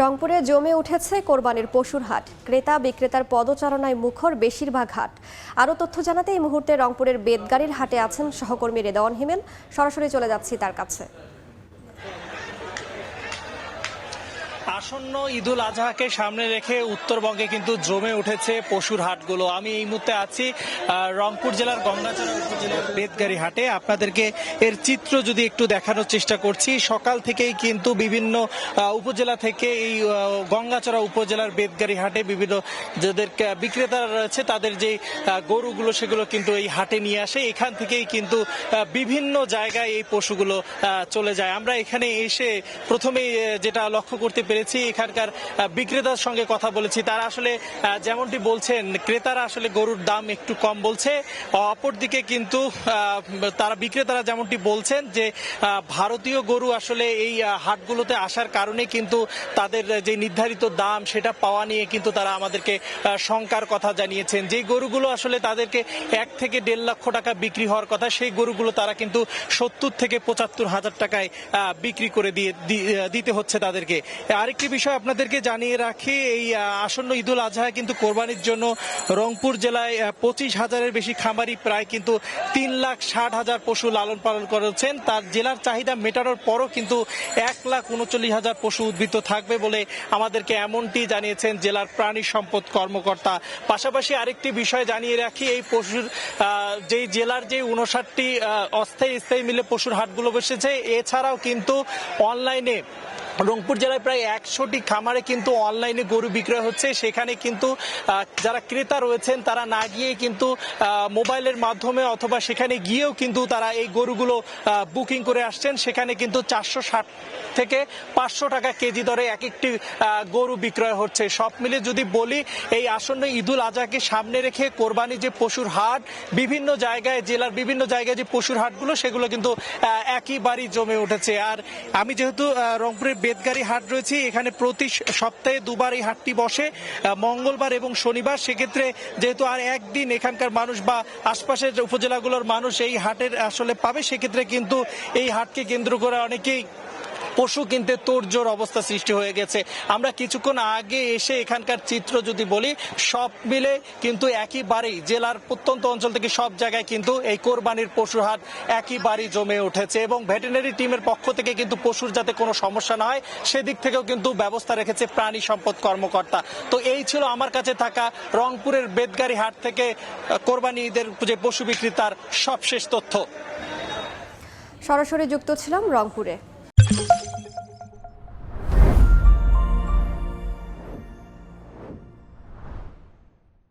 রংপুরে জমে উঠেছে কোরবানির পশুর হাট। ক্রেতা বিক্রেতার পদচারণায় মুখর বেশিরভাগ হাট। আরও তথ্য জানাতে এই মুহূর্তে রংপুরের বেদগাড়ির হাটে আছেন সহকর্মী রেদওয়ান হিমেল। সরাসরি চলে যাচ্ছি তার কাছে। আসন্ন ঈদুল আজহাকে সামনে রেখে উত্তরবঙ্গে কিন্তু জমে উঠেছে পশুর হাটগুলো। আমি এই মুহূর্তে আছি রংপুর জেলার গঙ্গাচড়া উপজেলার বেদগাড়ি হাটে। আপনাদেরকে এর চিত্র যদি একটু দেখানোর চেষ্টা করছি। সকাল থেকেই কিন্তু বিভিন্ন উপজেলা থেকে এই গঙ্গাচড়া উপজেলার বেদগাড়ি হাটে বিভিন্ন যাদের বিক্রেতারা রয়েছে তাদের যে গরুগুলো সেগুলো কিন্তু এই হাটে নিয়ে আসে। এখান থেকেই কিন্তু বিভিন্ন জায়গায় এই পশুগুলো চলে যায়। আমরা এখানে এসে প্রথমেই যেটা লক্ষ্য করতে পেরেছি, এখানকার বিক্রেতার সঙ্গে কথা বলেছি। তারা আসলে যেমনটি বলছেন, ক্রেতারা আসলে গরুর দাম একটু কম বলছে। অপরদিকে কিন্তু তারা বিক্রেতারা যেমনটি বলছেন যে ভারতীয় গরু আসলে এই হাটগুলোতে আসার কারণে কিন্তু তাদের যে নির্ধারিত দাম সেটা পাওয়া নিয়ে কিন্তু তারা আমাদেরকে শঙ্কার কথা জানিয়েছেন। যে গরুগুলো আসলে তাদেরকে 1 থেকে 1.5 লক্ষ টাকা বিক্রি হওয়ার কথা, সেই গরুগুলো তারা কিন্তু 70 থেকে 75 হাজার টাকায় বিক্রি করে দিতে হচ্ছে তাদেরকে। আরেকটি বিষয় আপনাদেরকে জানিয়ে রাখি, এই আসন্ন ঈদুল আজহা কিন্তু কোরবানির জন্য রংপুর জেলায় 25,000-এর বেশি খামারি প্রায় কিন্তু 3,60,000 পশু লালন পালন করেছেন। তার জেলার চাহিদা মেটানোর পরও কিন্তু 1,39,000 পশু উদ্বৃত্ত থাকবে বলে আমাদেরকে এমনটি জানিয়েছেন জেলার প্রাণী সম্পদ কর্মকর্তা। পাশাপাশি আরেকটি বিষয় জানিয়ে রাখি, এই পশুর যেই জেলার যে 59টি অস্থায়ী স্থায়ী মিলে পশুর হাটগুলো বসেছে, এছাড়াও কিন্তু অনলাইনে রংপুর জেলায় প্রায় 100টি খামারে কিন্তু অনলাইনে গরু বিক্রয় হচ্ছে। সেখানে কিন্তু যারা ক্রেতা রয়েছেন তারা না গিয়ে কিন্তু মোবাইলের মাধ্যমে অথবা সেখানে গিয়েও কিন্তু তারা এই গরুগুলো বুকিং করে আসছেন। সেখানে কিন্তু 460 থেকে 500 টাকা কেজি দরে এক একটি গরু বিক্রয় হচ্ছে। সব মিলে যদি বলি, এই আসন্ন ঈদুল আজহাকে সামনে রেখে কোরবানি যে পশুর হাট, বিভিন্ন জায়গায় জেলার বিভিন্ন জায়গায় যে পশুর হাটগুলো সেগুলো কিন্তু একইবারই জমে উঠেছে। আর আমি যেহেতু রংপুরের বেদগাড়ি হাট রয়েছে, এখানে প্রতি সপ্তাহে 2বার এই হাটটি বসে, মঙ্গলবার এবং শনিবার। সেক্ষেত্রে যেহেতু আর একদিন এখানকার মানুষ বা আশপাশের উপজেলাগুলোর মানুষ এই হাটের আসলে পাবে, সেক্ষেত্রে কিন্তু এই হাটকে কেন্দ্র করে অনেকেই পশু কিনতে তোড়জোড় অবস্থা সৃষ্টি হয়ে গেছে। আমরা কিছুক্ষণ আগে এসে এখানকার চিত্র যদি বলি, সব মিলে কিন্তু একইবারেই জেলার প্রত্যন্ত অঞ্চল থেকে সব জায়গায় কিন্তু এই কোরবানির পশুর হাট একইবারেই জমে উঠেছে এবং ভেটেরিনারি টিমের পক্ষ থেকে কিন্তু পশুর যাতে কোনো সমস্যা না হয় সেদিক থেকেও কিন্তু ব্যবস্থা রেখেছে প্রাণী সম্পদ কর্মকর্তা। তো এই ছিল আমার কাছে থাকা রংপুরের বেদগাড়ি হাট থেকে কোরবানি ঈদের যে পশু বিক্রেতার সবশেষ তথ্য। সরাসরি যুক্ত ছিলাম রংপুরে।